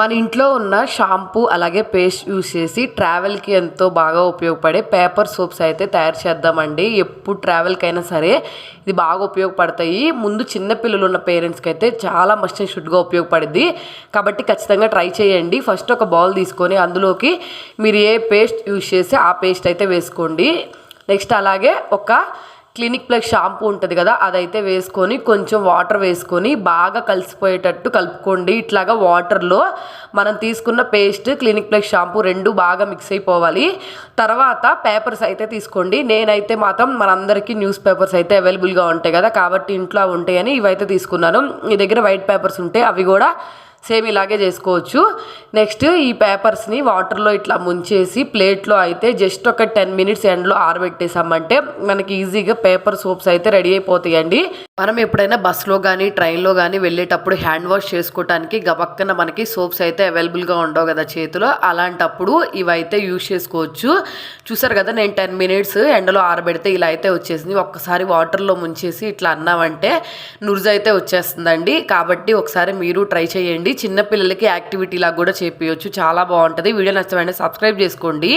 మన ఇంట్లో ఉన్న షాంపూ అలాగే పేస్ట్ యూస్ చేసి ట్రావెల్కి ఎంతో బాగా ఉపయోగపడే పేపర్ సోప్స్ అయితే తయారు చేద్దామండి. ఎప్పుడు ట్రావెల్కి అయినా సరే ఇది బాగా ఉపయోగపడతాయి. ముందు చిన్నపిల్లలు ఉన్న పేరెంట్స్కి అయితే చాలా మస్ట్ అండ్ షుడ్గా ఉపయోగపడుద్ది. కాబట్టి ఖచ్చితంగా ట్రై చేయండి. ఫస్ట్ ఒక బౌల్ తీసుకొని అందులోకి మీరు ఏ పేస్ట్ యూస్ చేసి ఆ పేస్ట్ అయితే వేసుకోండి. నెక్స్ట్ అలాగే ఒక క్లినిక్ ప్లస్ షాంపూ ఉంటుంది కదా, అదైతే వేసుకొని కొంచెం వాటర్ వేసుకొని బాగా కలిసిపోయేటట్టు కలుపుకోండి. ఇట్లాగా వాటర్లో మనం తీసుకున్న పేస్ట్ క్లినిక్ ప్లస్ షాంపూ రెండు బాగా మిక్స్ అయిపోవాలి. తర్వాత పేపర్స్ అయితే తీసుకోండి. నేనైతే మాత్రం మనందరికీ న్యూస్ పేపర్స్ అయితే అవైలబుల్గా ఉంటాయి కదా, కాబట్టి ఇంట్లో ఉంటాయని ఇవైతే తీసుకున్నాను. మీ దగ్గర వైట్ పేపర్స్ ఉంటే అవి కూడా సేమ్ ఇలాగే చేసుకోవచ్చు. నెక్స్ట్ ఈ పేపర్స్ని వాటర్లో ఇట్లా ముంచేసి ప్లేట్లో అయితే జస్ట్ ఒక 10 మినిట్స్ ఎండలో ఆరబెట్టేసామంటే మనకి ఈజీగా పేపర్ సోప్స్ అయితే రెడీ అయిపోతాయండి. మనం ఎప్పుడైనా బస్సులో కానీ ట్రైన్లో కానీ వెళ్ళేటప్పుడు హ్యాండ్ వాష్ చేసుకోవడానికి గబక్కన మనకి సోప్స్ అయితే అవైలబుల్గా ఉండవు కదా చేతిలో, అలాంటప్పుడు ఇవైతే యూజ్ చేసుకోవచ్చు. చూసారు కదా, నేను 10 మినిట్స్ ఎండలో ఆరబెడితే ఇలా అయితే వచ్చేసింది. ఒక్కసారి వాటర్లో ముంచేసి ఇట్లా అన్నామంటే నురుజు అయితే వచ్చేస్తుందండి. కాబట్టి ఒకసారి మీరు ట్రై చేయండి. చిన్నపిల్లలకి యాక్టివిటీ లాగా కూడా చేపియొచ్చు, చాలా బాగుంటుంది. వీడియో నచ్చమంటే సబ్స్క్రైబ్ చేసుకోండి.